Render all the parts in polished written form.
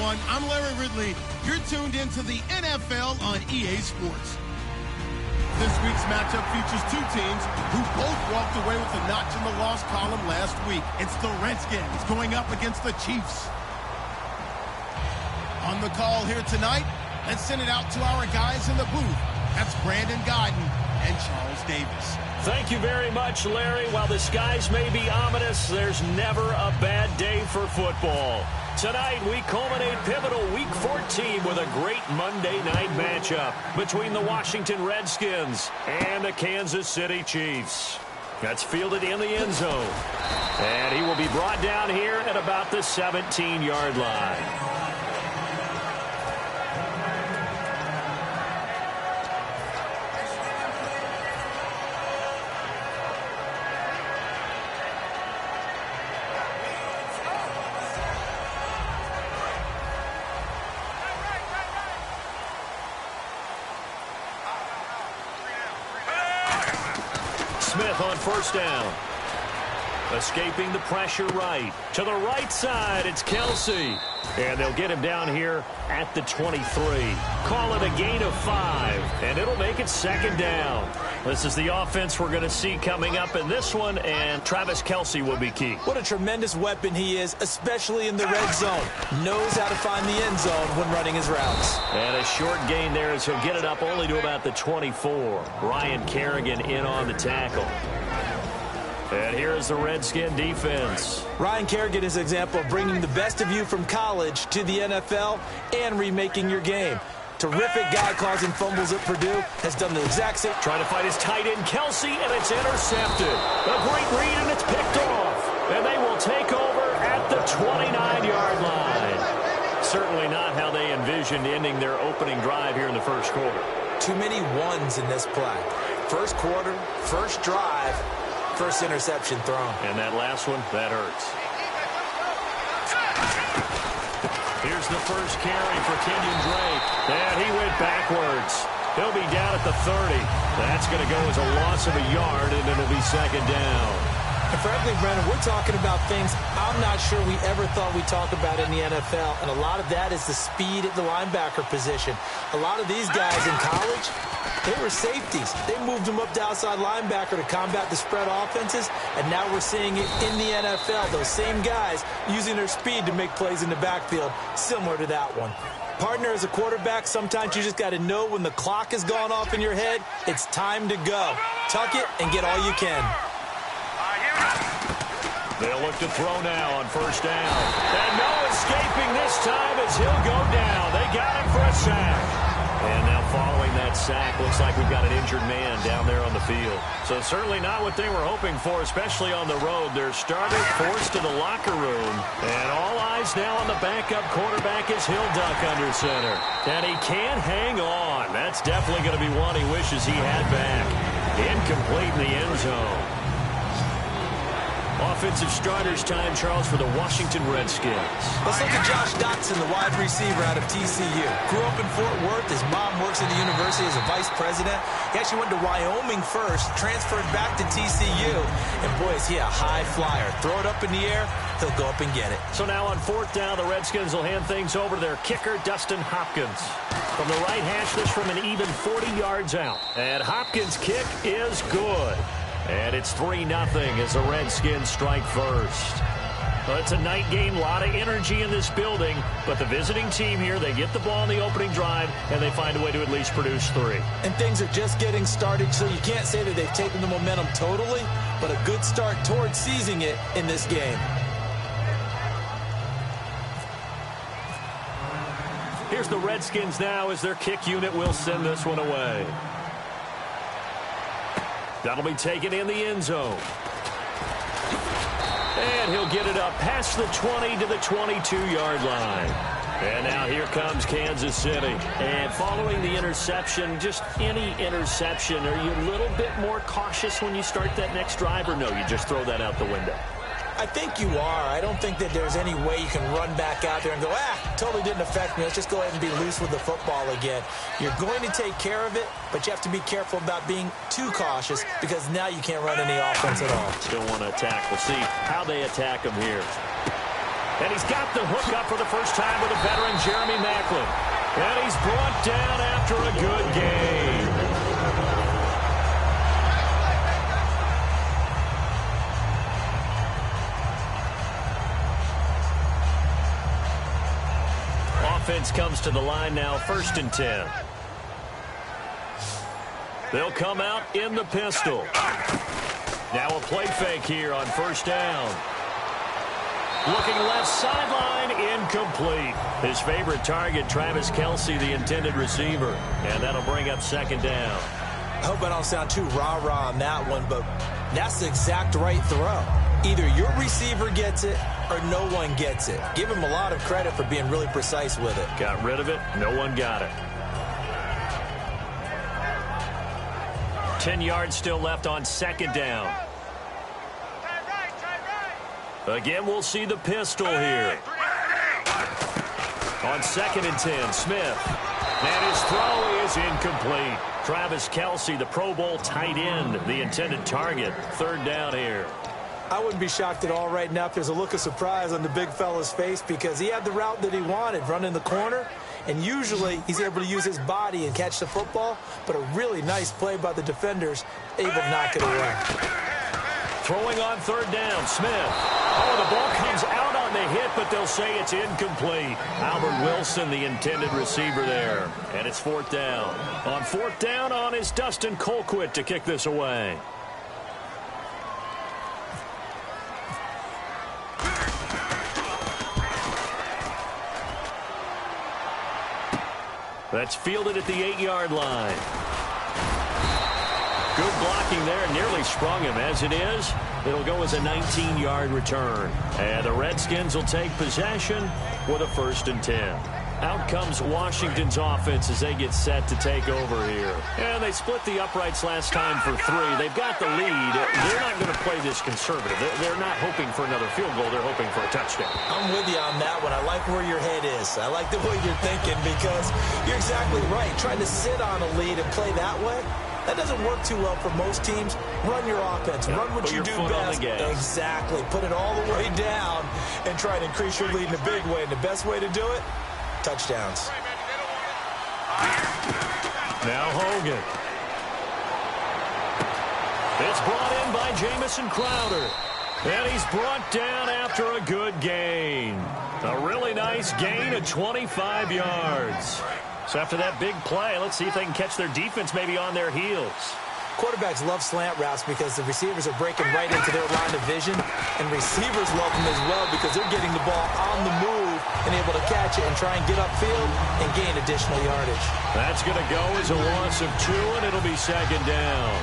everyone. I'm Larry Ridley. You're tuned into the NFL on EA Sports. This week's matchup features two teams who both walked away with a notch in the loss column last week. It's the Redskins going up against the Chiefs. On the call here tonight, let's send it out to our guys in the booth. That's Brandon Godden and Charles Davis. Thank you very much, Larry. While the skies may be ominous, there's never a bad day for football. Tonight, we culminate pivotal Week 14 with a great Monday night matchup between the Washington Redskins and the Kansas City Chiefs. That's fielded in the end zone. And he will be brought down here at about the 17-yard line. Smith on first down. Escaping the pressure right. To the right side, it's Kelsey. And they'll get him down here at the 23. Call it a gain of 5, and it'll make it second down. This is the offense we're going to see coming up in this one, and Travis Kelsey will be key. What a tremendous weapon he is, especially in the red zone. Knows how to find the end zone when running his routes. And a short gain there as he'll get it up only to about the 24. Ryan Kerrigan in on the tackle. And here's the Redskin defense. Ryan Kerrigan is an example of bringing the best of you from college to the NFL and remaking your game. Terrific guy causing fumbles at Purdue. Has done the exact same. Trying to fight his tight end, Kelsey, and it's intercepted. A great read, and it's picked off. And they will take over at the 29-yard line. Certainly not how they envisioned ending their opening drive here in the first quarter. Too many ones in this play. First quarter, first drive, first interception thrown. And that last one, that hurts. Here's the first carry for Kenyon Drake. And he went backwards. He'll be down at the 30. That's going to go as a loss of a yard, and it'll be second down. And frankly, Brennan, we're talking about things I'm not sure we ever thought we'd talk about in the NFL. And a lot of that is the speed at the linebacker position. A lot of these guys in college, they were safeties. They moved them up to outside linebacker to combat the spread offenses, and now we're seeing it in the NFL. Those same guys using their speed to make plays in the backfield, similar to that one. Partner, as a quarterback, sometimes you just got to know when the clock has gone off in your head, it's time to go. Tuck it and get all you can. They'll look to throw now on first down. And no escaping this time as he'll go down. They got him for a sack. And now following that sack, looks like we've got an injured man down there on the field. So certainly not what they were hoping for, especially on the road. Their starter forced to the locker room. And all eyes now on the backup quarterback as he'll duck under center. And he can't hang on. That's definitely going to be one he wishes he had back. Incomplete in the end zone. Offensive starters time, Charles, for the Washington Redskins. Let's look at Josh Dotson, the wide receiver out of TCU. Grew up in Fort Worth. His mom works at the university as a vice president. He actually went to Wyoming first, transferred back to TCU. And, boy, is he a high flyer. Throw it up in the air, he'll go up and get it. So now on fourth down, the Redskins will hand things over to their kicker, Dustin Hopkins. From the right hash, this from an even 40 yards out. And Hopkins' kick is good. And it's 3-0 as the Redskins strike first. Well, it's a night game, a lot of energy in this building, but the visiting team here, they get the ball in the opening drive, and they find a way to at least produce 3. And things are just getting started, so you can't say that they've taken the momentum totally, but a good start towards seizing it in this game. Here's the Redskins now as their kick unit will send this one away. That'll be taken in the end zone. And he'll get it up past the 20 to the 22-yard line. And now here comes Kansas City. And following the interception, just any interception, are you a little bit more cautious when you start that next drive, or no, you just throw that out the window? I think you are. I don't think that there's any way you can run back out there and go, totally didn't affect me. Let's just go ahead and be loose with the football again. You're going to take care of it, but you have to be careful about being too cautious because now you can't run any offense at all. Still want to attack. We'll see how they attack them here. And he's got the hook up for the first time with a veteran, Jeremy Maclin. And he's brought down after a good game. Offense comes to the line now, 1st and 10. They'll come out in the pistol. Now a play fake here on 1st down. Looking left sideline, incomplete. His favorite target, Travis Kelce, the intended receiver. And that'll bring up 2nd down. I hope I don't sound too rah-rah on that one, but that's the exact right throw. Either your receiver gets it or no one gets it. Give him a lot of credit for being really precise with it. Got rid of it. No one got it. 10 yards still left on 2nd down. Again, we'll see the pistol here. On 2nd and 10, Smith. And his throw is incomplete. Travis Kelce, the Pro Bowl tight end, the intended target. 3rd down here. I wouldn't be shocked at all right now if there's a look of surprise on the big fella's face because he had the route that he wanted, running the corner, and usually he's able to use his body and catch the football, but a really nice play by the defenders, able to knock it away. Throwing on 3rd down, Smith. Oh, the ball comes out on the hit, but they'll say it's incomplete. Albert Wilson, the intended receiver there, and it's 4th down. On 4th down on is Dustin Colquitt to kick this away. That's fielded at the 8-yard line. Good blocking there. Nearly sprung him. As it is, it'll go as a 19-yard return. And the Redskins will take possession with a 1st and 10. Out comes Washington's offense as they get set to take over here. And they split the uprights last time for 3. They've got the lead. They're not going to play this conservative. They're not hoping for another field goal. They're hoping for a touchdown. I'm with you on that one. I like where your head is. I like the way you're thinking because you're exactly right. Trying to sit on a lead and play that way, that doesn't work too well for most teams. Run your offense. Run what you do best. Exactly. Put it all the way down and try to increase your lead in a big way. And the best way to do it, touchdowns. Now Hogan. It's brought in by Jamison Crowder. And he's brought down after a good gain. A really nice gain of 25 yards. So after that big play, let's see if they can catch their defense maybe on their heels. Quarterbacks love slant routes because the receivers are breaking right into their line of vision, and receivers love them as well because they're getting the ball on the move and able to catch it and try and get upfield and gain additional yardage. That's going to go as a loss of 2, and it'll be 2nd down.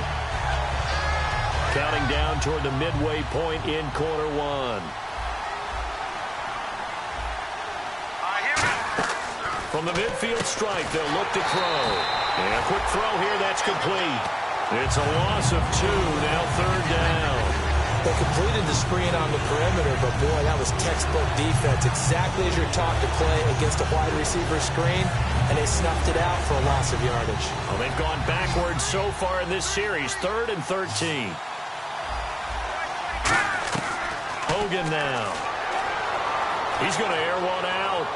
Counting down toward the midway point in quarter 1. From the midfield stripe, they'll look to throw. And a quick throw here, that's complete. It's a loss of 2, now 3rd down. They completed the screen on the perimeter, but boy, that was textbook defense. Exactly as you're taught to play against a wide receiver screen, and they snuffed it out for a loss of yardage. Well, they've gone backwards so far in this series, 3rd and 13. Hogan now. He's going to air one out.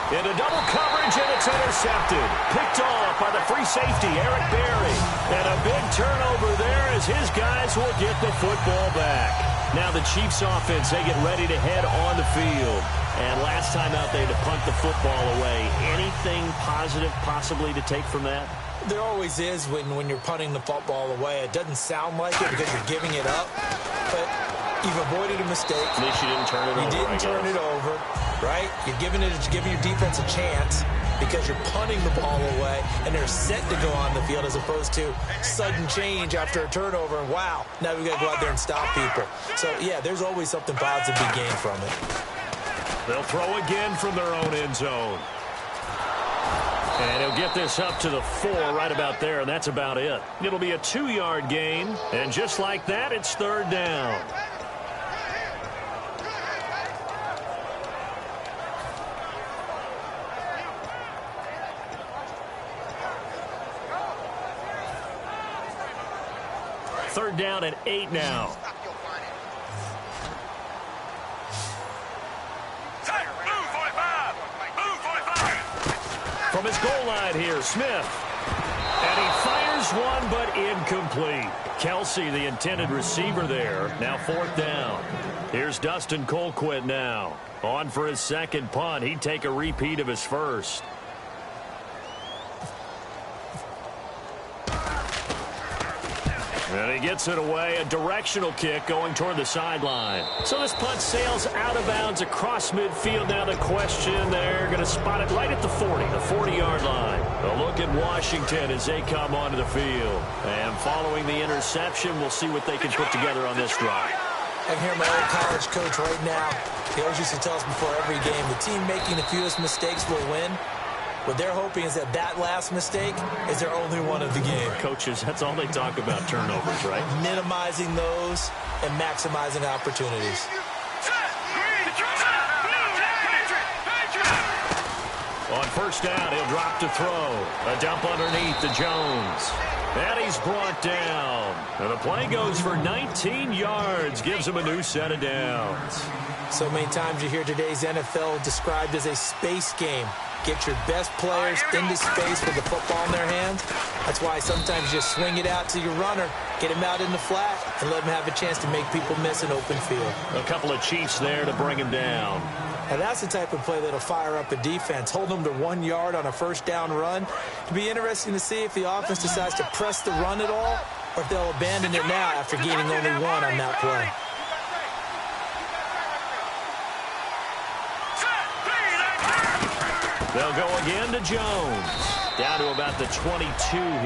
Into double coverage, and it's intercepted. Picked off by the free safety, Eric Berry. And a big turnover there as his guys will get the football back. Now the Chiefs offense, they get ready to head on the field. And last time out, they had to punt the football away. Anything positive possibly to take from that? There always is when you're punting the football away. It doesn't sound like it because you're giving it up, but you've avoided a mistake. At least you didn't turn it over. You didn't turn it over, right? You're giving your defense a chance because you're punting the ball away, and they're set to go on the field as opposed to sudden change after a turnover. And wow, now we've got to go out there and stop people. So, yeah, there's always something positive to be gained from it. They'll throw again from their own end zone. And he'll get this up to the 4 right about there, and that's about it. It'll be a 2-yard gain, and just like that, it's 3rd down. Third down at 8 now. from his goal line here, Smith. And he fires one, but incomplete. Kelsey, the intended receiver there. Now 4th down. Here's Dustin Colquitt now. On for his second punt. He'd take a repeat of his first. And he gets it away, a directional kick going toward the sideline. So this punt sails out of bounds across midfield. Now the question, they're going to spot it right at the 40, the 40-yard line. A look at Washington as they come onto the field. And following the interception, we'll see what they can put together on this drive. I can hear my old college coach right now. He always used to tell us before every game, the team making the fewest mistakes will win. What they're hoping is that last mistake is their only one of the game. Coaches, that's all they talk about, turnovers, right? Minimizing those and maximizing opportunities. On 1st down, he'll drop to throw. A dump underneath to Jones. And he's brought down. And the play goes for 19 yards. Gives him a new set of downs. So many times you hear today's NFL described as a space game. Get your best players into space with the football in their hands. That's why sometimes you just swing it out to your runner, get him out in the flat, and let him have a chance to make people miss an open field. A couple of Chiefs there to bring him down. And that's the type of play that'll fire up a defense. Hold them to 1 yard on a 1st down run. It'll be interesting to see if the offense decides to press the run at all, or if they'll abandon it now after gaining only 1 on that play. They'll go again to Jones. Down to about the 22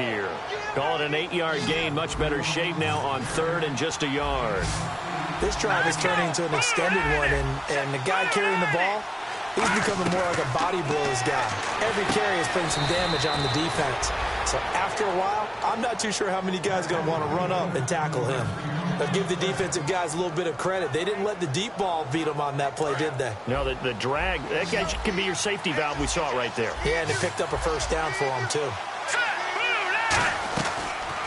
here. Call it an 8-yard gain. Much better shape now on 3rd and just a yard. This drive is turning into an extended one, and the guy carrying the ball, he's becoming more like a body blows guy. Every carry is putting some damage on the defense. So after a while, I'm not too sure how many guys are going to want to run up and tackle him. But give the defensive guys a little bit of credit. They didn't let the deep ball beat them on that play, did they? No, the drag, that can be your safety valve. We saw it right there. Yeah, and they picked up a 1st down for him, too.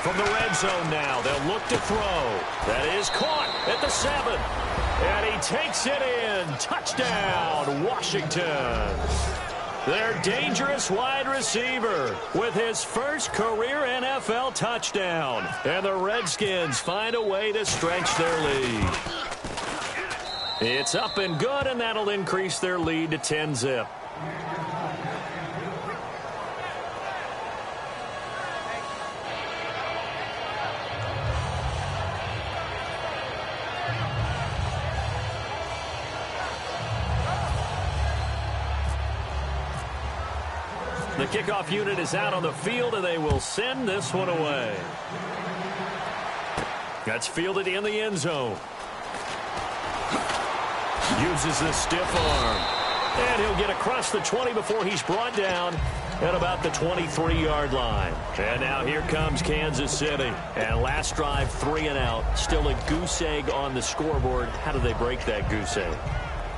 From the red zone now, they'll look to throw. That is caught at the 7. And he takes it in. Touchdown, Washington. Their dangerous wide receiver with his first career NFL touchdown. And the Redskins find a way to stretch their lead. It's up and good, and that'll increase their lead to 10-zip. The kickoff unit is out on the field, and they will send this one away. That's fielded in the end zone. Uses the stiff arm. And he'll get across the 20 before he's brought down at about the 23-yard line. And now here comes Kansas City. And last drive, 3 and out. Still a goose egg on the scoreboard. How do they break that goose egg?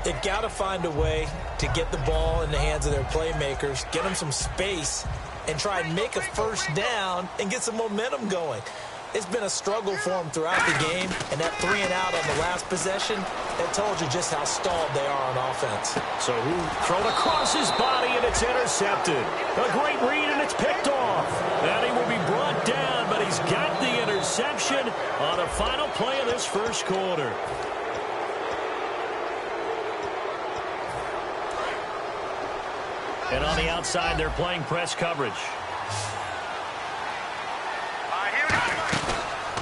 They've got to find a way to get the ball in the hands of their playmakers, get them some space, and try and make a 1st down and get some momentum going. It's been a struggle for them throughout the game, and that 3 and out on the last possession, that told you just how stalled they are on offense. So who thrown across his body, and it's intercepted. A great read, and it's picked off. And he will be brought down, but he's got the interception on the final play of this first quarter. And on the outside, they're playing press coverage.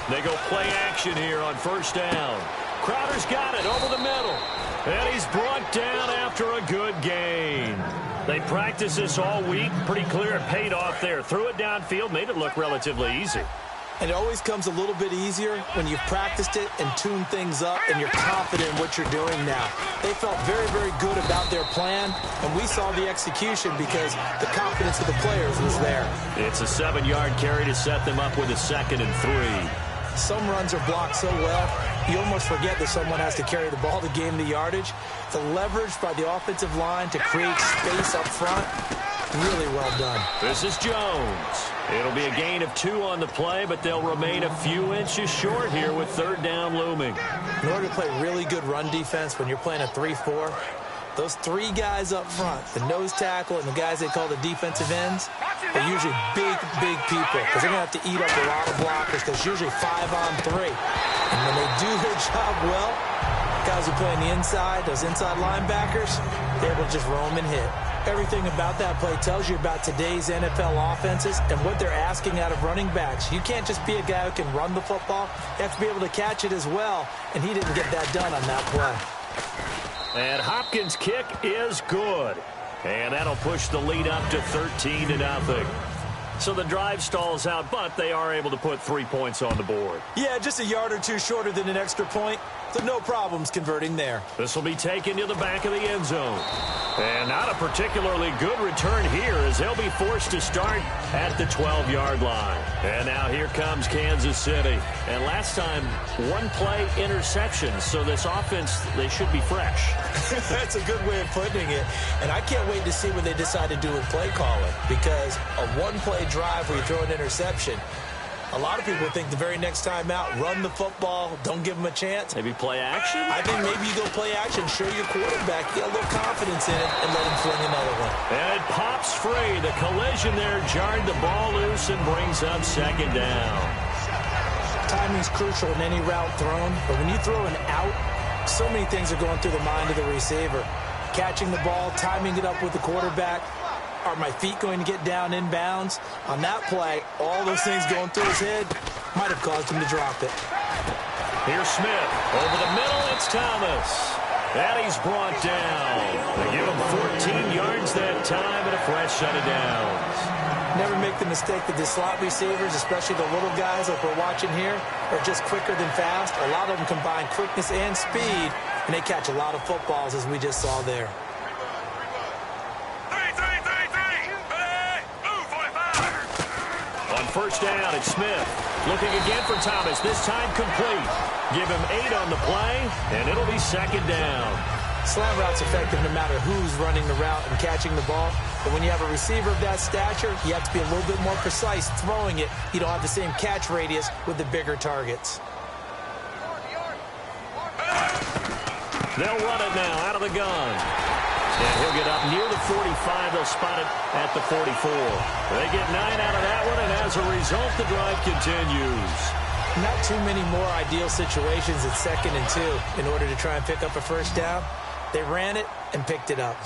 They go play action here on 1st down. Crowder's got it over the middle. And he's brought down after a good gain. They practiced this all week. Pretty clear it paid off there. Threw it downfield, made it look relatively easy. And it always comes a little bit easier when you've practiced it and tuned things up and you're confident in what you're doing now. They felt very, very good about their plan, and we saw the execution because the confidence of the players was there. It's a 7-yard carry to set them up with a 2nd and 3. Some runs are blocked so well, you almost forget that someone has to carry the ball to gain the yardage. The leverage by the offensive line to create space up front, really well done. This is Jones. It'll be a gain of 2 on the play, but they'll remain a few inches short here with 3rd down looming. In order to play really good run defense when you're playing a 3-4, Those three guys up front, the nose tackle and the guys they call the defensive ends, are usually big, big people because they're going to have to eat up a lot of blockers because usually 5-on-3. And when they do their job well, guys who play on the inside, those inside linebackers, they're able to just roam and hit. Everything about that play tells you about today's NFL offenses and what they're asking out of running backs. You can't just be a guy who can run the football. You have to be able to catch it as well, and he didn't get that done on that play. And Hopkins' kick is good. And that'll push the lead up to 13-0. So the drive stalls out, but they are able to put 3 points on the board. Yeah, just a yard or two shorter than an extra point, so no problems converting there. This will be taken to the back of the end zone. And not a particularly good return here as they'll be forced to start at the 12-yard line. And now here comes Kansas City. And last time, one-play interception, so this offense, they should be fresh. That's a good way of putting it. And I can't wait to see what they decide to do with play calling because a one-play drive where you throw an interception, a lot of people think the very next time out, run the football, don't give them a chance. Maybe play action? I think maybe you go play action, show your quarterback, get a little confidence in it, and let him fling another one. And it pops free. The collision there jarred the ball loose and brings up second down. Timing's crucial in any route thrown, but when you throw an out, so many things are going through the mind of the receiver. Catching the ball, timing it up with the quarterback. Are my feet going to get down inbounds? On that play, all those things going through his head might have caused him to drop it. Here's Smith. Over the middle, it's Thomas. And he's brought down. They give him 14 yards that time and a fresh set of downs. Never make the mistake that the slot receivers, especially the little guys like we're watching here, are just quicker than fast. A lot of them combine quickness and speed, and they catch a lot of footballs, as we just saw there. First down, it's Smith. Looking again for Thomas, this time complete. Give him 8 on the play, and it'll be second down. Slant route's effective no matter who's running the route and catching the ball. But when you have a receiver of that stature, you have to be a little bit more precise throwing it. You don't have the same catch radius with the bigger targets. They'll run it now out of the gun. And he'll get up near the 45. They'll spot it at the 44. They get 9 out of that one, and as a result, the drive continues. Not too many more ideal situations at 2nd and 2 in order to try and pick up a first down. They ran it and picked it up.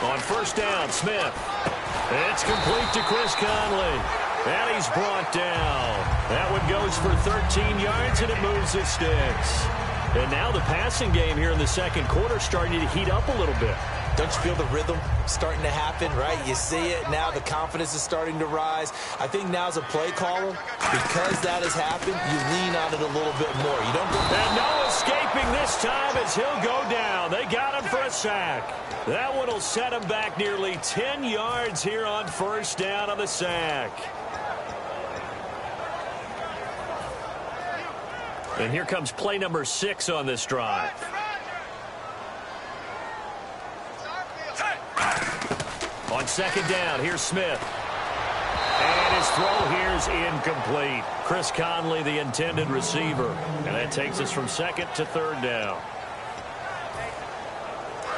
On first down, Smith. It's complete to Chris Conley. And he's brought down. That one goes for 13 yards, and it moves the sticks. And now the passing game here in the second quarter starting to heat up a little bit. Don't you feel the rhythm starting to happen, right? You see it. Now the confidence is starting to rise. I think now as a play caller, because that has happened, you lean on it a little bit more. You don't go... And no escaping this time as he'll go down. They got him for a sack. That one will set him back nearly 10 yards here on first down on the sack. And here comes play number 6 on this drive. On second down, here's Smith. And his throw here is incomplete. Chris Conley, the intended receiver. And that takes us from second to third down.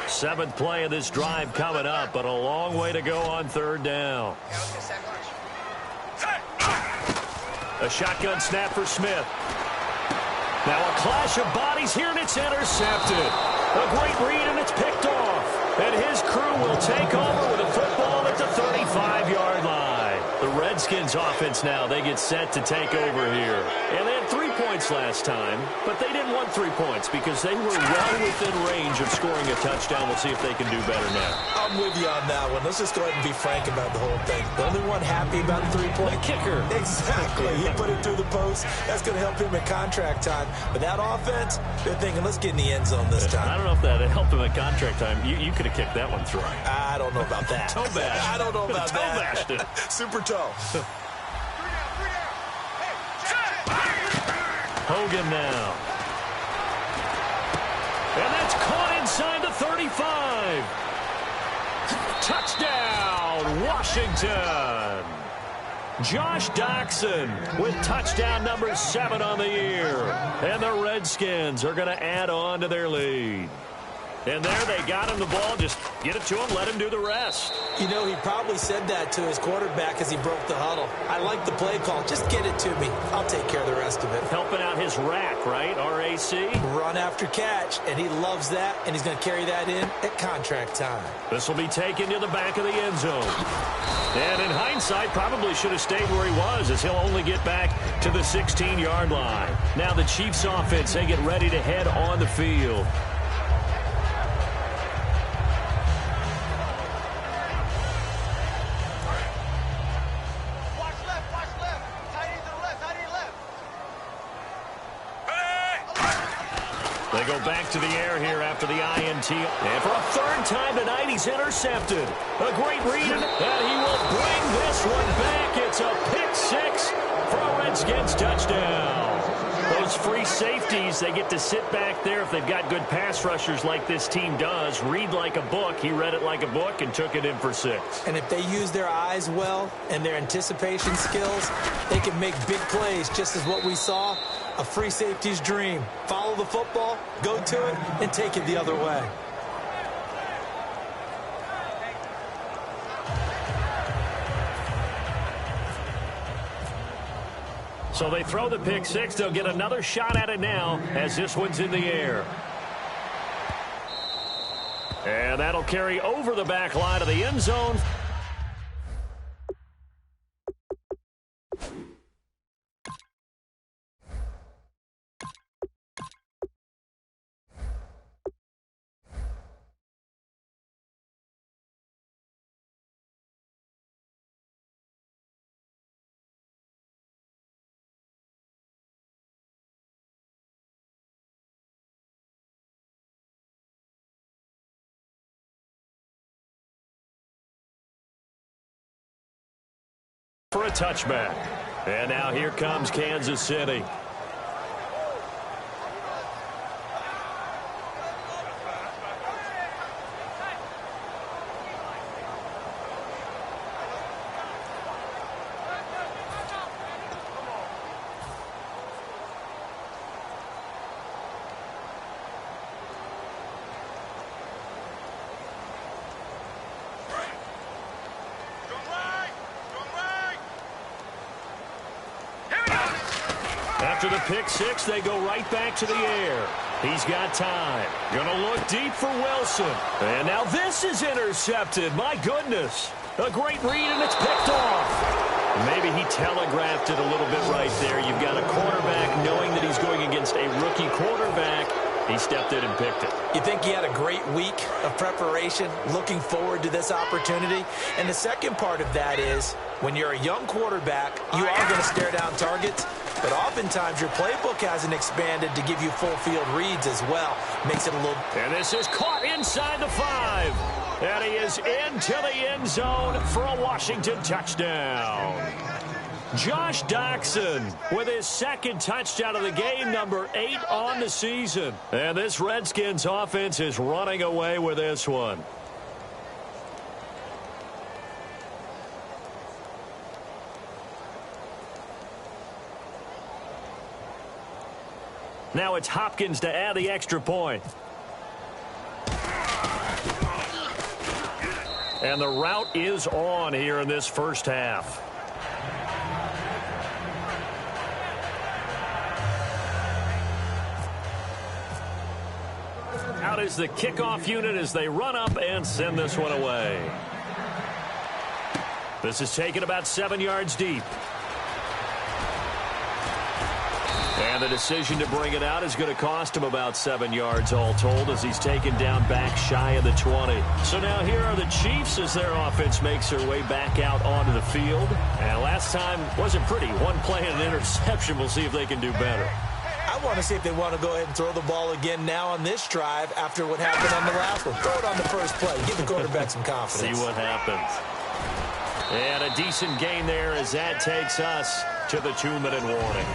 7th play of this drive coming up, but a long way to go on third down. A shotgun snap for Smith. Now a clash of bodies here, and it's intercepted. A great read, and it's picked off. And his crew will take over with a football at the 35-yard line. The Redskins offense now, they get set to take over here. And they had 3 points last time, but they didn't want 3 points because they were well within range of scoring a touchdown. We'll see if they can do better now. I'm with you on that one. Let's just go ahead and be frank about the whole thing. The only one happy about the 3-point kicker. Exactly. He put it through the post. That's going to help him at contract time. But that offense, they're thinking, let's get in the end zone this time. I don't know if that helped him at contract time. You could have kicked that one through. I don't know about that. Toe bash. I don't know about toe that. Bashed it. Super toe. Hogan now. And that's caught inside the 35. Touchdown, Washington. Josh Doctson with touchdown number 7 on the year. And the Redskins are going to add on to their lead. And there they got him the ball. Just get it to him, let him do the rest. You know, he probably said that to his quarterback as he broke the huddle. I like the play call. Just get it to me. I'll take care of the rest of it. Helping out his rack, right? RAC. Run after catch, and he loves that, and he's going to carry that in at contract time. This will be taken to the back of the end zone. And in hindsight, probably should have stayed where he was, as he'll only get back to the 16-yard line. Now the Chiefs offense, they get ready to head on the field. They go back to the air here after the INT. And for a third time tonight, he's intercepted. A great read, and he will bring this one back. It's a pick 6 for a Redskins touchdown. Those free safeties, they get to sit back there if they've got good pass rushers like this team does. Read like a book. He read it like a book and took it in for 6. And if they use their eyes well and their anticipation skills, they can make big plays, just as what we saw. A free safety's dream. Follow the football, go to it, and take it the other way. So they throw the pick 6. They'll get another shot at it now as this one's in the air. And that'll carry over the back line of the end zone. For a touchback. And now here comes Kansas City. After the pick 6, they go right back to the air. He's got time. Gonna look deep for Wilson. And now this is intercepted. My goodness. A great read, and it's picked off. Maybe he telegraphed it a little bit right there. You've got a quarterback knowing that he's going against a rookie quarterback. He stepped in and picked it. You think he had a great week of preparation, looking forward to this opportunity? And the second part of that is, when you're a young quarterback, you are going to stare down targets, but oftentimes your playbook hasn't expanded to give you full field reads as well. Makes it a little... And this is caught inside the 5. And he is into the end zone for a Washington touchdown. Josh Doctson with his second touchdown of the game, number 8 on the season. And this Redskins offense is running away with this one. Now it's Hopkins to add the extra point. And the route is on here in this first half. Out is the kickoff unit as they run up and send this one away. This is taken about 7 yards deep. And the decision to bring it out is going to cost him about 7 yards all told as he's taken down back shy of the 20. So now here are the Chiefs as their offense makes their way back out onto the field. And last time wasn't pretty. One play and an interception. We'll see if they can do better. I want to see if they want to go ahead and throw the ball again now on this drive after what happened on the last one. Throw it on the first play. Give the quarterback some confidence. See what happens. And a decent gain there as that takes us to the 2-minute warning.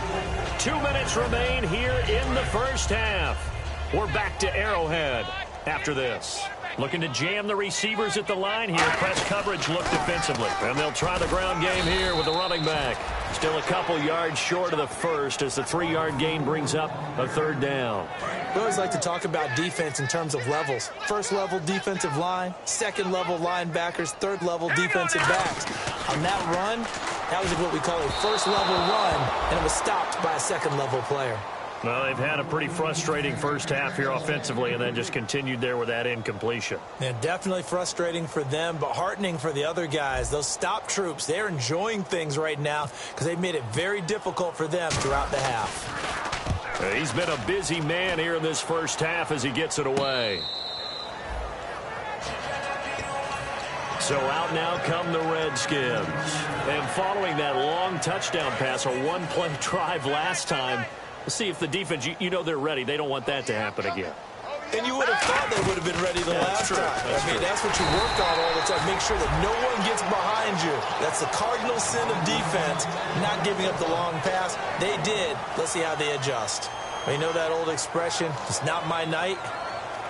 2 minutes remain here in the first half. We're back to Arrowhead after this. Looking to jam the receivers at the line here. Press coverage look defensively. And they'll try the ground game here with the running back. Still a couple yards short of the first as the 3-yard gain brings up a third down. We always like to talk about defense in terms of levels. First level defensive line, second level linebackers, third level defensive backs. On that run, that was what we call a first level run, and it was stopped by a second level player. Well, they've had a pretty frustrating first half here offensively and then just continued there with that incompletion. Yeah, definitely frustrating for them, but heartening for the other guys. Those stop troops, they're enjoying things right now because they've made it very difficult for them throughout the half. He's been a busy man here in this first half as he gets it away. So out now come the Redskins. And following that long touchdown pass, a one-play drive last time, let's see if the defense, you know they're ready. They don't want that to happen again. And you would have thought they would have been ready the last time. That's what you work on all the time. Make sure that no one gets behind you. That's the cardinal sin of defense, not giving up the long pass. They did. Let's see how they adjust. You know that old expression, it's not my night?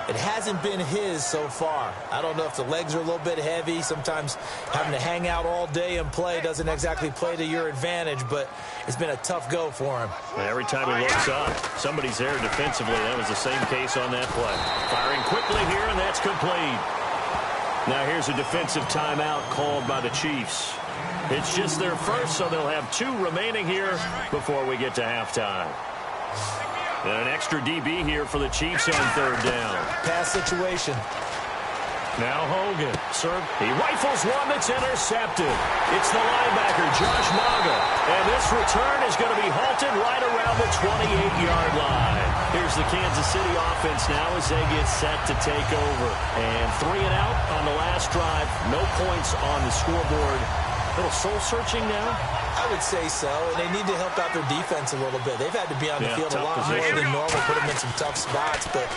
It hasn't been his so far. I don't know if the legs are a little bit heavy. Sometimes having to hang out all day and play doesn't exactly play to your advantage, but it's been a tough go for him. Every time he looks up, somebody's there defensively. That was the same case on that play. Firing quickly here, and that's complete. Now here's a defensive timeout called by the Chiefs. It's just their first, so they'll have 2 remaining here before we get to halftime. And an extra DB here for the Chiefs on third down. Pass situation. Now Hogan. He rifles one that's intercepted. It's the linebacker, Josh Maga. And this return is going to be halted right around the 28-yard line. Here's the Kansas City offense now as they get set to take over. And 3 and out on the last drive. No points on the scoreboard. A little soul-searching now? I would say so, and they need to help out their defense a little bit. They've had to be on the field a lot more than normal, put them in some tough spots, but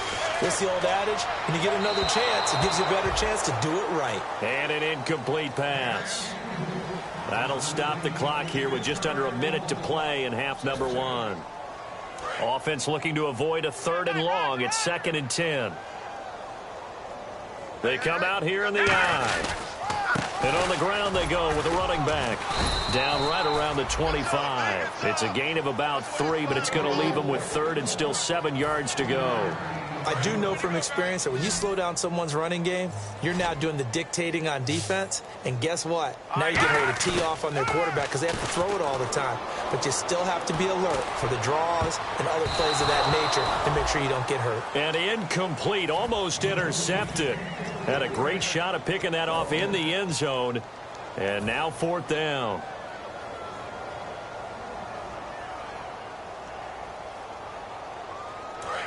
it's the old adage, when you get another chance, it gives you a better chance to do it right. And an incomplete pass. That'll stop the clock here with just under a minute to play in half number 1. Offense looking to avoid a 3rd and long. It's 2nd and 10. They come out here in the eye. And on the ground they go with a running back. Down right around the 25. It's a gain of about 3, but it's going to leave them with 3rd and still 7 yards to go. I do know from experience that when you slow down someone's running game, you're now doing the dictating on defense. And guess what? Now you're getting ready to tee off on their quarterback because they have to throw it all the time. But you still have to be alert for the draws and other plays of that nature to make sure you don't get hurt. And incomplete, almost intercepted. Had a great shot at picking that off in the end zone. And now 4th down.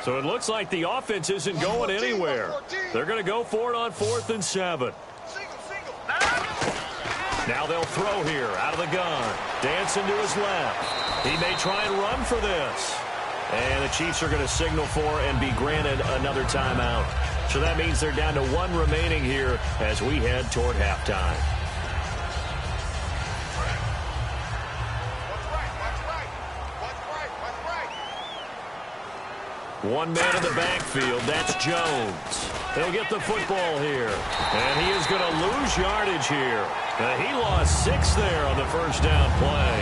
So it looks like the offense isn't going anywhere. They're going to go for it on 4th and 7. Now they'll throw here out of the gun. Dancing to his left. He may try and run for this. And the Chiefs are going to signal for and be granted another timeout. So that means they're down to 1 remaining here as we head toward halftime. One man in the backfield, that's Jones. He'll get the football here. And he is going to lose yardage here. He lost 6 there on the first down play.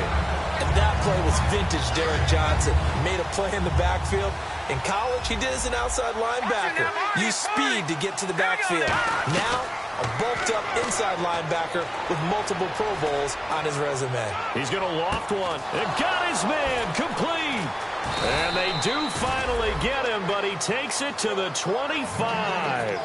And that play was vintage Derek Johnson. Made a play in the backfield. In college, he did as an outside linebacker. Use speed to get to the backfield. Now, a bulked-up inside linebacker with multiple Pro Bowls on his resume. He's going to loft one. And got his man complete. And they do finally get him, but he takes it to the 25.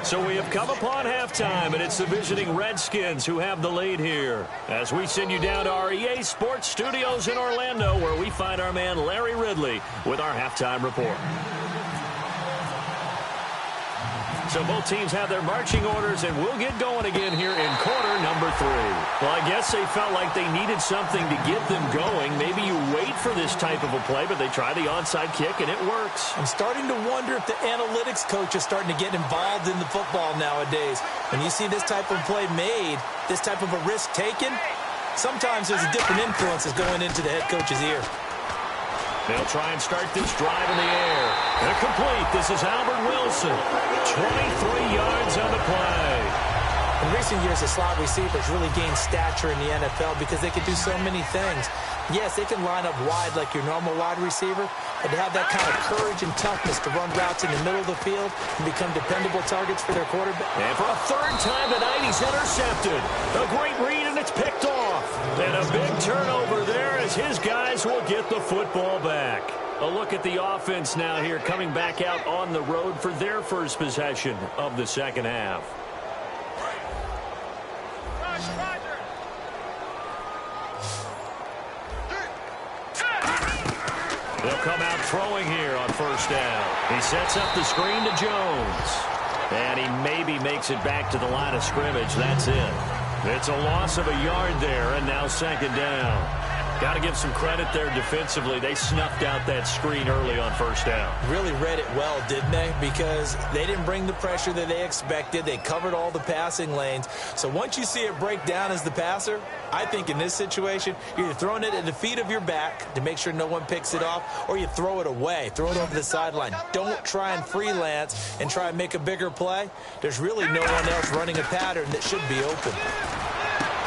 So we have come upon halftime, and it's the visiting Redskins who have the lead here. As we send you down to our EA Sports Studios in Orlando, where we find our man Larry Ridley with our halftime report. So both teams have their marching orders, and we'll get going again here in quarter number 3. Well, I guess they felt like they needed something to get them going. Maybe you wait for this type of a play, but they try the onside kick, and it works. I'm starting to wonder if the analytics coach is starting to get involved in the football nowadays. When you see this type of play made, this type of a risk taken, sometimes there's a different influences going into the head coach's ear. They'll try and start this drive in the air. And complete. This is Albert Wilson. 23 yards on the play. In recent years, the slot receivers really gained stature in the NFL because they can do so many things. Yes, they can line up wide like your normal wide receiver, but to have that kind of courage and toughness to run routes in the middle of the field and become dependable targets for their quarterback. And for a third time tonight, he's intercepted. A great read, and it's picked off. And a big turnover there as his guys will get the football back. A look at the offense now here, coming back out on the road for their first possession of the second half. They'll come out throwing here on first down. He sets up the screen to Jones. And he maybe makes it back to the line of scrimmage. That's it. It's a loss of a yard there, and now second down. Got to give some credit there defensively. They snuffed out that screen early on first down. Really read it well, didn't they? Because they didn't bring the pressure that they expected. They covered all the passing lanes. So once you see it break down as the passer, I think in this situation, you're either throwing it at the feet of your back to make sure no one picks it off, or you throw it away. Throw it over the sideline. Don't try and freelance and try and make a bigger play. There's really no one else running a pattern that should be open.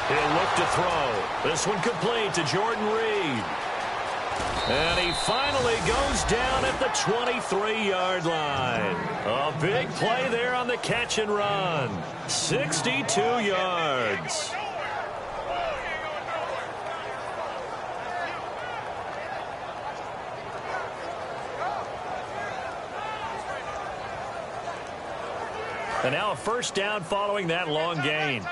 He'll look to throw. This one complete to Jordan Reed. And he finally goes down at the 23-yard line. A big play there on the catch and run. 62 yards. And now a first down following that long gain.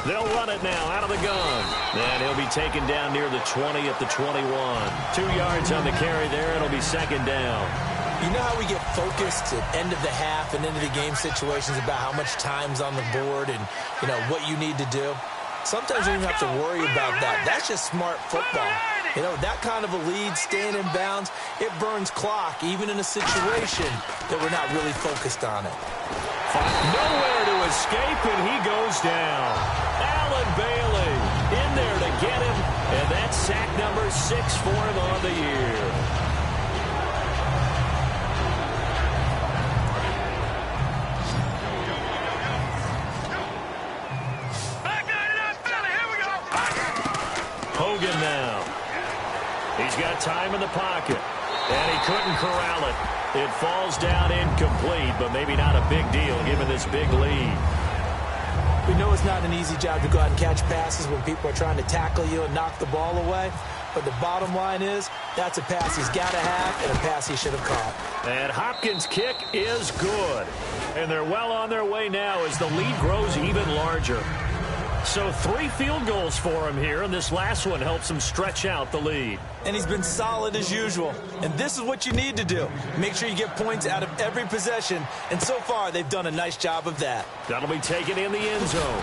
They'll run it now out of the gun. And he'll be taken down near the 20 at the 21. 2 yards on the carry there. It'll be second down. You know how we get focused at end of the half and into the game situations about how much time's on the board and, you know, what you need to do? Sometimes you don't have to worry about that. That's just smart football. You know, that kind of a lead, staying in bounds, it burns clock, even in a situation that we're not really focused on it. Nowhere to escape, and he goes down. Allen Bailey in there to get him, and that's sack number 6 for him on the year. Hogan now. He's got time in the pocket, and he couldn't corral it. It falls down incomplete, but maybe not a big deal given this big lead. We know it's not an easy job to go out and catch passes when people are trying to tackle you and knock the ball away. But the bottom line is, that's a pass he's got to have and a pass he should have caught. And Hopkins' kick is good. And they're well on their way now as the lead grows even larger. So 3 field goals for him here, and this last one helps him stretch out the lead. And he's been solid as usual. And this is what you need to do. Make sure you get points out of every possession. And so far, they've done a nice job of that. That'll be taken in the end zone.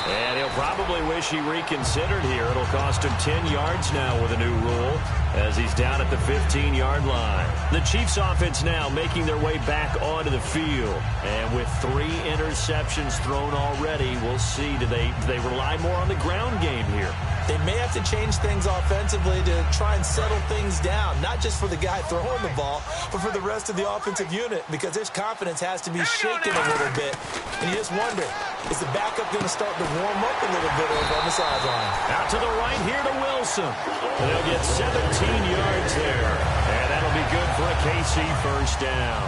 And he'll probably wish he reconsidered here. It'll cost him 10 yards now with a new rule as he's down at the 15-yard line. The Chiefs offense now making their way back onto the field. And with 3 interceptions thrown already, we'll see. Do they rely more on the ground game here? They may have to change things offensively to try and settle things down, not just for the guy throwing the ball, but for the rest of the offensive unit, because his confidence has to be shaken a little bit. And you just wonder, is the backup going to start to warm up a little bit over on the sideline? Out to the right here to Wilson. And they'll get 17 yards there. And that'll be good for a KC first down.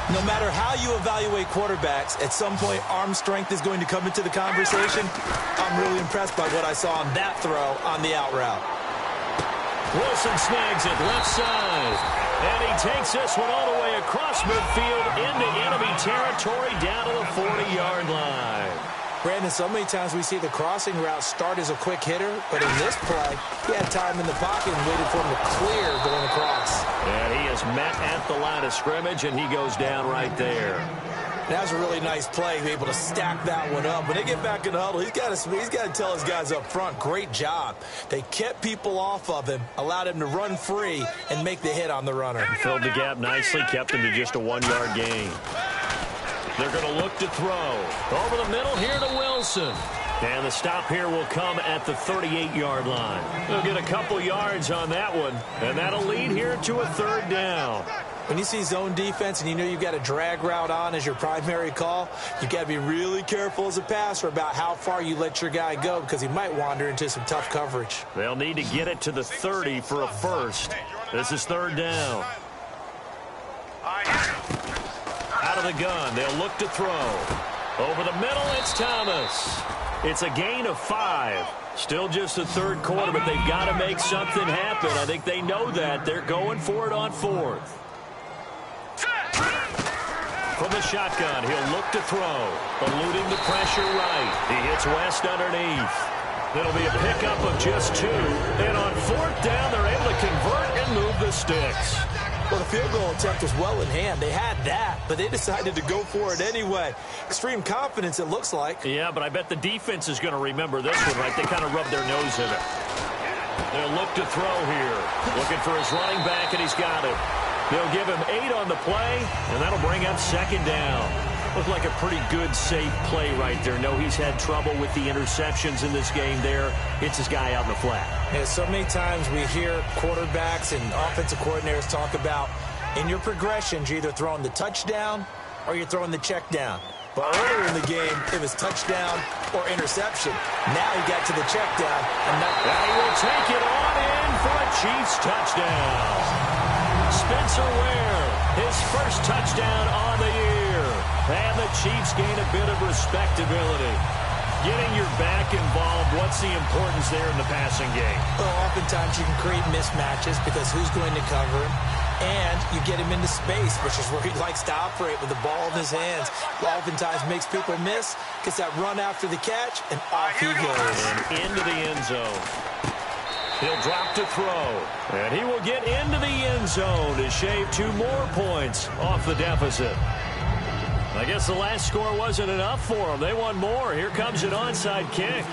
No matter how you evaluate quarterbacks, at some point arm strength is going to come into the conversation. I'm really impressed by what I saw on that throw on the out route. Wilson snags it left side. And he takes this one all the way across midfield into enemy territory down to the 40-yard line. Brandon, so many times we see the crossing route start as a quick hitter, but in this play, he had time in the pocket and waited for him to clear going across. And he is met at the line of scrimmage, and he goes down right there. That was a really nice play, be able to stack that one up. When they get back in the huddle, he's got to tell his guys up front, great job. They kept people off of him, allowed him to run free, and make the hit on the runner. He filled the gap nicely, kept him to just a 1-yard gain. They're going to look to throw. Over the middle here to Wilson. And the stop here will come at the 38-yard line. They'll get a couple yards on that one, and that'll lead here to a 3rd down. When you see zone defense and you know you've got a drag route on as your primary call, you've got to be really careful as a passer about how far you let your guy go because he might wander into some tough coverage. They'll need to get it to the 30 for a first. This is 3rd down. Out of the gun, they'll look to throw. Over the middle, it's Thomas. It's a gain of 5. Still just the 3rd quarter, but they've got to make something happen. I think they know that. They're going for it on 4th. From the shotgun, he'll look to throw. Eluding the pressure right. He hits West underneath. It'll be a pickup of just 2. And on 4th down, they're able to convert and move the sticks. Well, the field goal attempt was well in hand. They had that, but they decided to go for it anyway. Extreme confidence, it looks like. Yeah, but I bet the defense is going to remember this one, right? They kind of rubbed their nose in it. They'll look to throw here. Looking for his running back, and he's got it. They'll give him 8 on the play, and that'll bring up 2nd down. Looked like a pretty good, safe play right there. No, he's had trouble with the interceptions in this game there. Hits his guy out in the flat. Yeah, so many times we hear quarterbacks and offensive coordinators talk about in your progressions, you're either throwing the touchdown or you're throwing the check down. But earlier in the game, it was touchdown or interception. Now he got to the check down. And he will take it on in for a Chiefs touchdown. Spencer Ware, his first touchdown on the year. And the Chiefs gain a bit of respectability. Getting your back involved, what's the importance there in the passing game? Well, oftentimes you can create mismatches because who's going to cover him? And you get him into space, which is where he likes to operate with the ball in his hands. Oftentimes makes people miss, gets that run after the catch, and off he goes. And into the end zone. He'll drop to throw. And he will get into the end zone to shave 2 more points off the deficit. I guess the last score wasn't enough for them. They want more. Here comes an onside kick.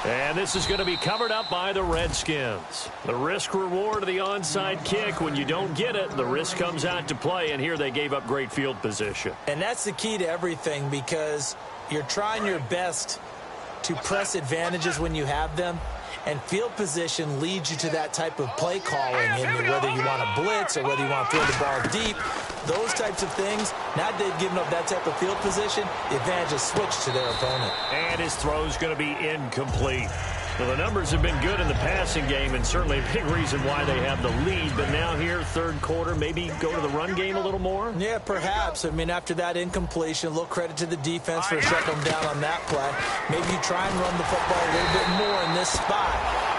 And this is going to be covered up by the Redskins. The risk-reward of the onside kick, when you don't get it, the risk comes out to play, and here they gave up great field position. And that's the key to everything because you're trying your best to press advantages when you have them, and field position leads you to that type of play calling, and whether you want to blitz or whether you want to throw the ball deep, those types of things. Now that they've given up that type of field position, the advantage is switched to their opponent. And his throw's going to be incomplete. Well, the numbers have been good in the passing game, and certainly a big reason why they have the lead. But now here, 3rd quarter, maybe go to the run game a little more? Yeah, perhaps. I mean, after that incompletion, a little credit to the defense for shutting them down on that play. Maybe you try and run the football a little bit more in this spot.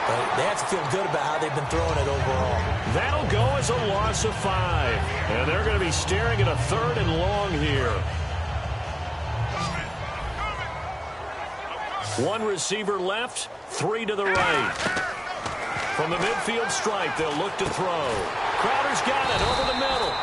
But they have to feel good about how they've been throwing it overall. That'll go as a loss of 5. And they're going to be staring at a 3rd and long here. 1 receiver left, 3 to the right. From the midfield stripe, they'll look to throw. Crowder's got it over the middle.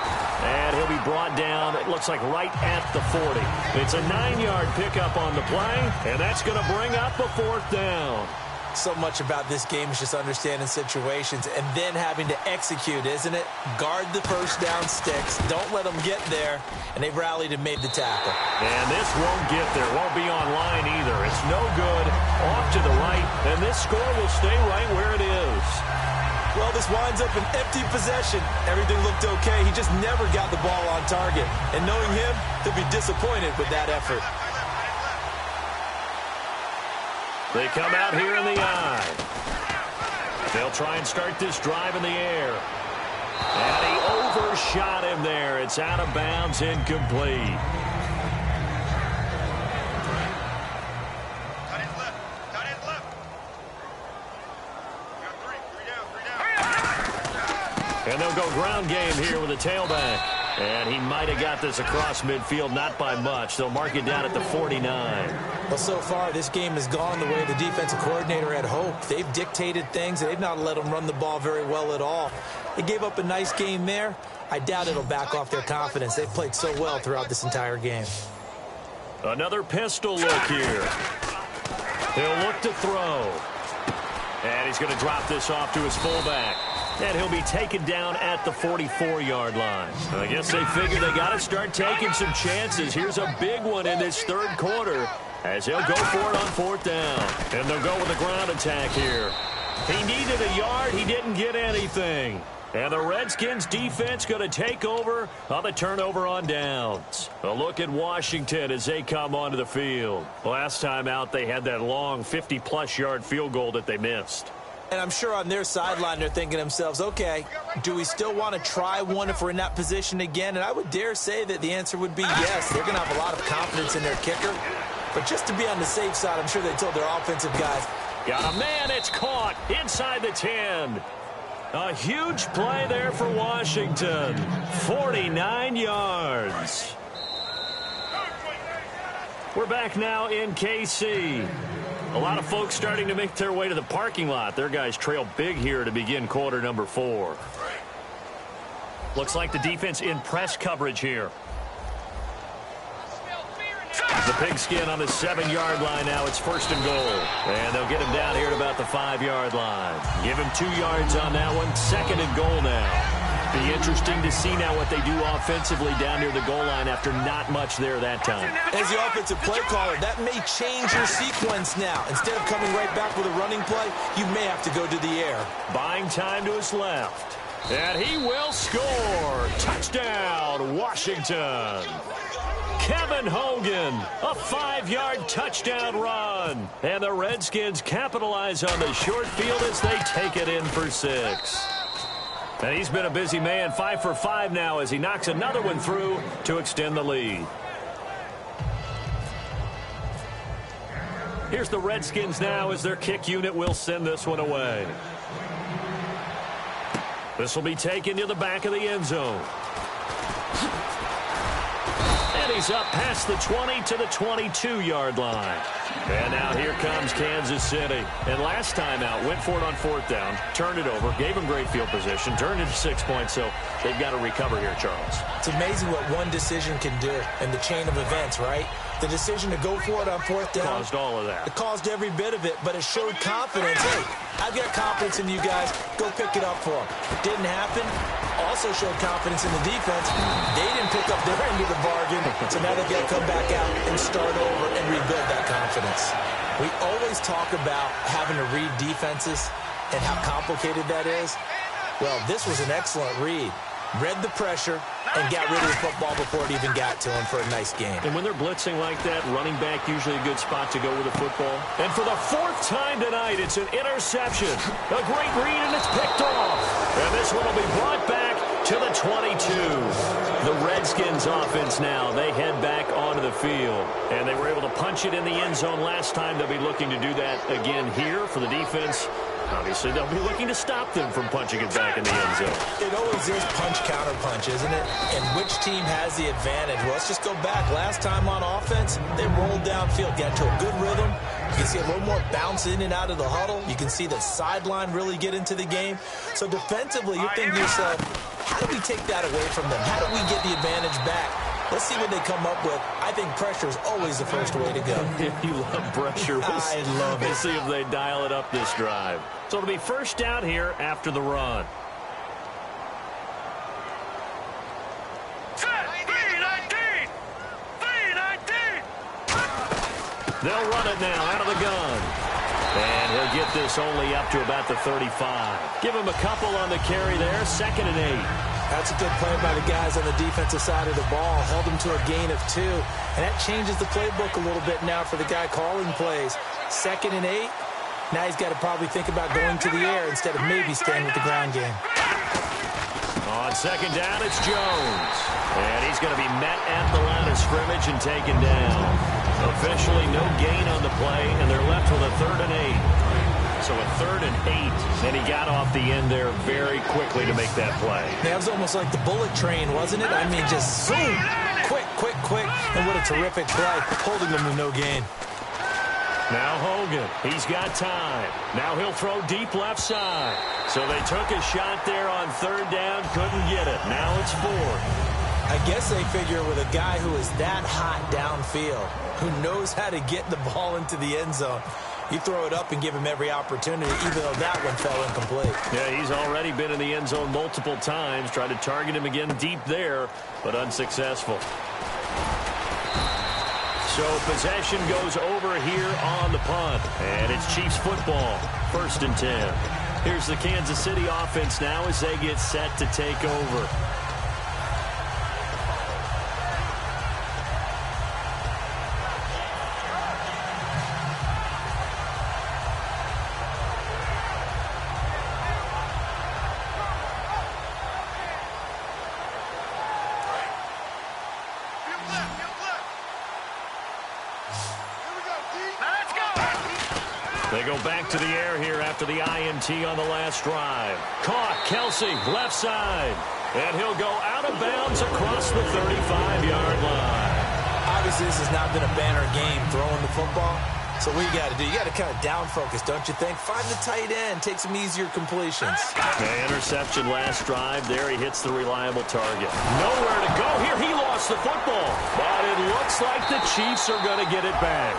And he'll be brought down, it looks like right at the 40. It's a 9-yard pickup on the play, and that's going to bring up a 4th down. So much about this game is just understanding situations and then having to execute, isn't it? Guard the first down sticks. Don't let them get there. And they've rallied and made the tackle. And this won't get there. Won't be on line either. It's no good. Off to the right. And this score will stay right where it is. Well, this winds up an empty possession. Everything looked okay. He just never got the ball on target. And knowing him, he'll be disappointed with that effort. They come out here in the eye. They'll try and start this drive in the air. And he overshot him there. It's out of bounds, incomplete. And they'll go ground game here with a tailback. And he might have got this across midfield, not by much. They'll mark it down at the 49. Well, so far, this game has gone the way the defensive coordinator had hoped. They've dictated things. They've not let them run the ball very well at all. They gave up a nice game there. I doubt it'll back off their confidence. They've played so well throughout this entire game. Another pistol look here. He'll look to throw. And he's going to drop this off to his fullback. And he'll be taken down at the 44-yard line. I guess they figure they got to start taking some chances. Here's a big one in this third quarter as he'll go for it on fourth down. And they'll go with a ground attack here. He needed a yard. He didn't get anything. And the Redskins defense going to take over on the turnover on downs. A look at Washington as they come onto the field. Last time out, they had that long 50-plus yard field goal that they missed. And I'm sure on their sideline they're thinking to themselves, okay, do we still want to try one if we're in that position again? And I would dare say that the answer would be yes. They're going to have a lot of confidence in their kicker. But just to be on the safe side, I'm sure they told their offensive guys. Got a man, it's caught inside the 10. A huge play there for Washington. 49 yards. We're back now in KC. A lot of folks starting to make their way to the parking lot. Their guys trail big here to begin quarter number 4. Looks like the defense in press coverage here. The pigskin on the 7-yard line now. It's first and goal. And they'll get him down here at about the 5-yard line. Give him 2 yards on that one. Second and goal now. Be interesting to see now what they do offensively down near the goal line after not much there that time. As the offensive play caller, that may change your sequence now. Instead of coming right back with a running play, you may have to go to the air. Buying time to his left. And he will score. Touchdown, Washington. Kevin Hogan, a 5-yard touchdown run. And the Redskins capitalize on the short field as they take it in for 6. And he's been a busy man, 5 for 5 now as he knocks another one through to extend the lead. Here's the Redskins now as their kick unit will send this one away. This will be taken to the back of the end zone. And he's up past the 20 to the 22-yard line. And now here comes Kansas City. And last time out, went for it on fourth down, turned it over, gave him great field position, turned it to 6 points, so they've got to recover here, Charles. It's amazing what one decision can do in the chain of events, right? The decision to go for it on fourth down. Caused all of that. It caused every bit of it, but it showed confidence. Hey, I've got confidence in you guys. Go pick it up for them. Didn't happen. Also showed confidence in the defense. They didn't pick up their end of the bargain, so now they've got to come back out and start over and rebuild that confidence. We always talk about having to read defenses and how complicated that is. Well, this was an excellent read. Read the pressure and got rid of the football before it even got to him for a nice game. And when they're blitzing like that, running back usually a good spot to go with the football. And for the 4th time tonight, it's an interception. A great read, and it's picked off. And this one will be brought back to the 22. The Redskins offense now, they head back onto the field. And they were able to punch it in the end zone last time. They'll be looking to do that again here for the defense. Obviously, they'll be looking to stop them from punching it back in the end zone. It always is punch-counter-punch, isn't it? And which team has the advantage? Well, let's just go back. Last time on offense, they rolled downfield, got to a good rhythm. You can see a little more bounce in and out of the huddle. You can see the sideline really get into the game. So defensively, you're thinking to yourself, how do we take that away from them? How do we get the advantage back? Let's see what they come up with. I think pressure is always the first way to go. You love pressure. I love it. We'll see if they dial it up this drive. So it'll be first down here after the run. They'll run it now out of the gun. And he'll get this only up to about the 35. Give him a couple on the carry there. 2nd and 8. That's a good play by the guys on the defensive side of the ball. Held them to a gain of 2. And that changes the playbook a little bit now for the guy calling plays. 2nd and 8. Now he's got to probably think about going to the air instead of maybe staying with the ground game. On 2nd down, it's Jones. And he's going to be met at the line of scrimmage and taken down. Officially no gain on the play, and they're left with a 3rd and 8. So a 3rd and 8, and he got off the end there very quickly to make that play. That was almost like the bullet train, wasn't it? I mean, just zoom, quick, quick, quick, and what a terrific play, holding them to no gain. Now Hogan, he's got time. Now he'll throw deep left side. So they took a shot there on 3rd down, couldn't get it. Now it's 4th. I guess they figure with a guy who is that hot downfield, who knows how to get the ball into the end zone, You throw it up and give him every opportunity, even though that one fell incomplete. Yeah, he's already been in the end zone multiple times. Tried to target him again deep there, but unsuccessful. So possession goes over here on the punt. And it's Chiefs football, 1st and 10. Here's the Kansas City offense now as they get set to take over. They go back to the air here after the INT on the last drive. Caught, Kelsey, left side. And he'll go out of bounds across the 35-yard line. Obviously, this has not been a banner game throwing the football. So what you got to do, you got to kind of down focus, don't you think? Find the tight end, take some easier completions. Interception last drive. There he hits the reliable target. Nowhere to go here. He lost the football. But it looks like the Chiefs are going to get it back.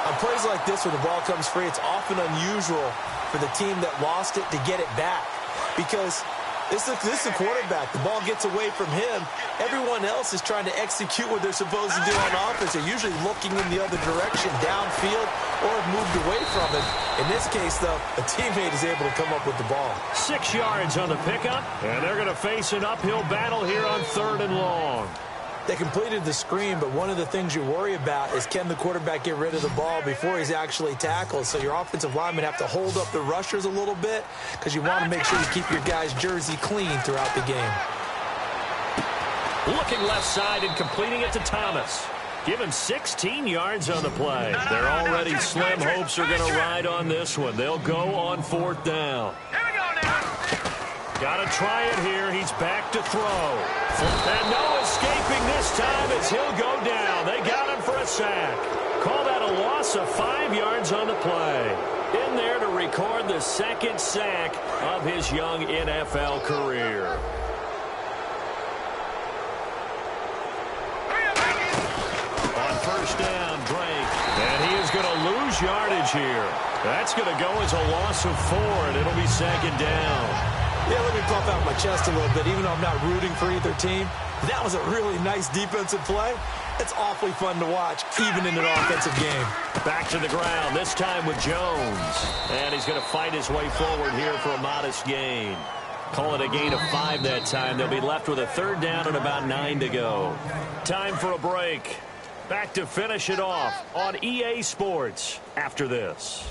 On plays like this where the ball comes free, it's often unusual for the team that lost it to get it back. Because this is a quarterback. The ball gets away from him. Everyone else is trying to execute what they're supposed to do on offense. They're usually looking in the other direction, downfield, or have moved away from it. In this case, though, a teammate is able to come up with the ball. 6 yards on the pickup, and they're going to face an uphill battle here on 3rd and long. They completed the screen, but one of the things you worry about is can the quarterback get rid of the ball before he's actually tackled. So your offensive linemen have to hold up the rushers a little bit because you want to make sure you keep your guys' jersey clean throughout the game. Looking left side and completing it to Thomas. Give him 16 yards on the play. They're already slim hopes are going to ride on this one. They'll go on 4th down. Got to try it here. He's back to throw. And no escaping this time as he'll go down. They got him for a sack. Call that a loss of 5 yards on the play. In there to record the 2nd sack of his young NFL career. On 1st down, Drake. And he is going to lose yardage here. That's going to go as a loss of 4, and it'll be 2nd down. Yeah, let me puff out my chest a little bit. Even though I'm not rooting for either team, that was a really nice defensive play. It's awfully fun to watch, even in an offensive game. Back to the ground, this time with Jones. And he's going to fight his way forward here for a modest gain. Call it a gain of 5 that time. They'll be left with a 3rd down and about 9 to go. Time for a break. Back to finish it off on EA Sports after this.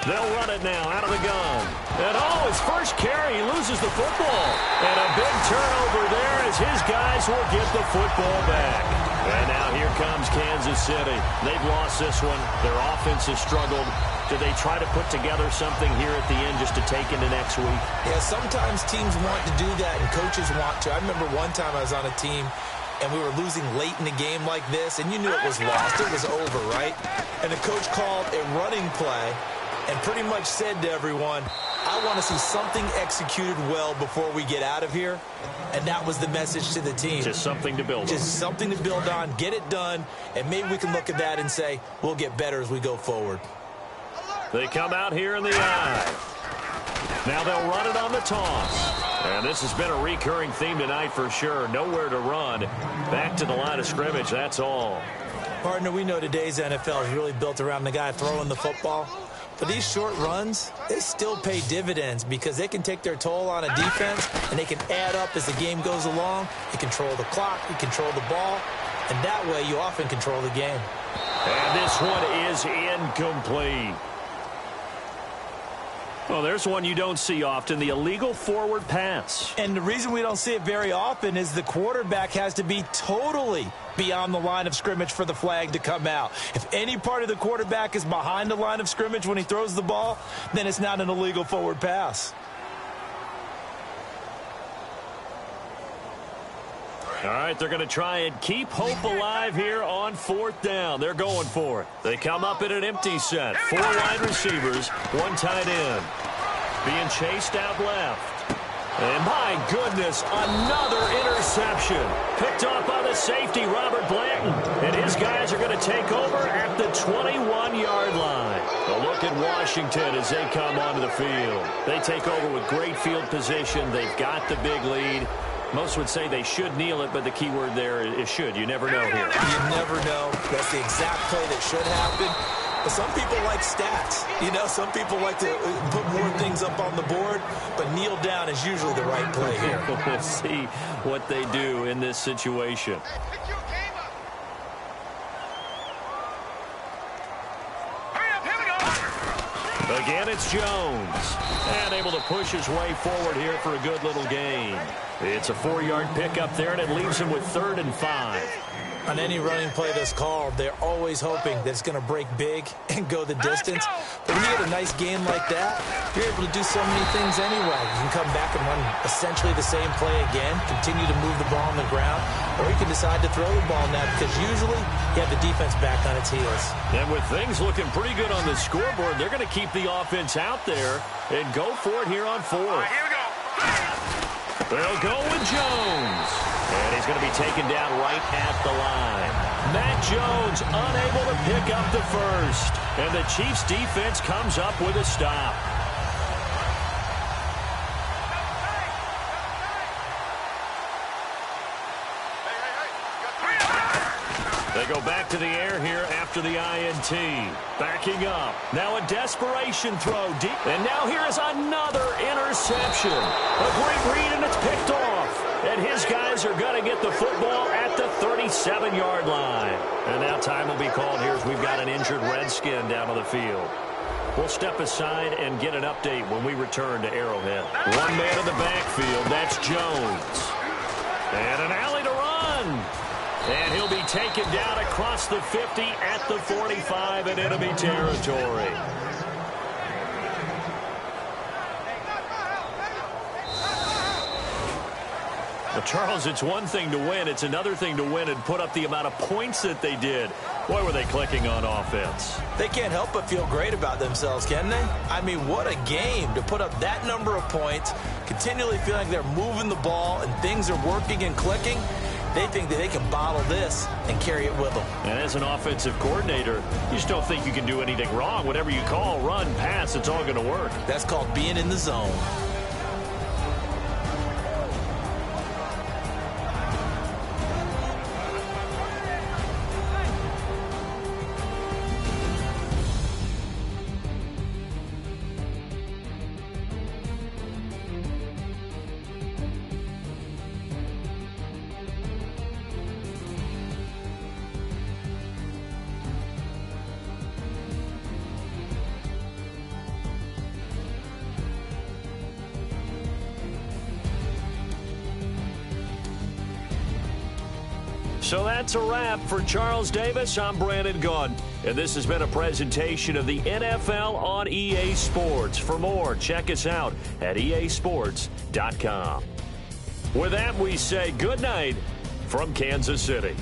They'll run it now out of the gun. And his first carry, he loses the football. And a big turnover there as his guys will get the football back. And now here comes Kansas City. They've lost this one. Their offense has struggled. Do they try to put together something here at the end just to take into next week? Yeah, sometimes teams want to do that and coaches want to. I remember one time I was on a team and we were losing late in the game like this, and you knew it was lost. It was over, right? And the coach called a running play and pretty much said to everyone, I want to see something executed well before we get out of here. And that was the message to the team. Just something to build on. Just something to build on, get it done, and maybe we can look at that and say, we'll get better as we go forward. They come out here in the eye. Now they'll run it on the toss. And this has been a recurring theme tonight for sure. Nowhere to run. Back to the line of scrimmage, that's all. Partner, we know today's NFL is really built around the guy throwing the football. But these short runs, they still pay dividends because they can take their toll on a defense and they can add up as the game goes along. You control the clock, you control the ball, and that way you often control the game. And this one is incomplete. Well, there's one you don't see often, the illegal forward pass. And the reason we don't see it very often is the quarterback has to be totally beyond the line of scrimmage for the flag to come out. If any part of the quarterback is behind the line of scrimmage when he throws the ball, then it's not an illegal forward pass. All right, they're going to try and keep hope alive here on 4th down. They're going for it. They come up in an empty set. 4 wide receivers, 1 tight end. Being chased out left. And my goodness, another interception. Picked off by the safety, Robert Blanton. And his guys are going to take over at the 21-yard line. A look at Washington as they come onto the field. They take over with great field position. They've got the big lead. Most would say they should kneel it, but the key word there is should. You never know here. You never know. That's the exact play that should happen. But some people like stats. You know, some people like to put more things up on the board, but kneel down is usually the right play here. We'll see what they do in this situation. Again, it's Jones. And able to push his way forward here for a good little gain. It's a 4-yard pickup there, and it leaves him with 3rd and 5. On any running play that's called, they're always hoping that it's going to break big and go the distance. But when you get a nice game like that, you're able to do so many things anyway. You can come back and run essentially the same play again, continue to move the ball on the ground, or you can decide to throw the ball now because usually you have the defense back on its heels. And with things looking pretty good on the scoreboard, they're going to keep the offense out there and go for it here on 4th. Here we go. They'll go with Jones. And he's going to be taken down right at the line. Matt Jones unable to pick up the first. And the Chiefs defense comes up with a stop. They go back to the air here after the INT. Backing up. Now a desperation throw deep. And now here is another interception. A great read, and it's picked off. And his guys are going to get the football at the 37-yard line. And now time will be called here as we've got an injured Redskin down on the field. We'll step aside and get an update when we return to Arrowhead. One man in the backfield. That's Jones. And an alley to run. And he'll be taken down across the 50 at the 45 in enemy territory. Well, Charles, it's one thing to win. It's another thing to win and put up the amount of points that they did. Boy, were they clicking on offense. They can't help but feel great about themselves, can they? I mean, what a game to put up that number of points, continually feeling like they're moving the ball and things are working and clicking. They think that they can bottle this and carry it with them. And as an offensive coordinator, you just don't think you can do anything wrong. Whatever you call, run, pass, it's all going to work. That's called being in the zone. So that's a wrap for Charles Davis. I'm Brandon Gunn, and this has been a presentation of the NFL on EA Sports. For more, check us out at easports.com. With that, we say good night from Kansas City.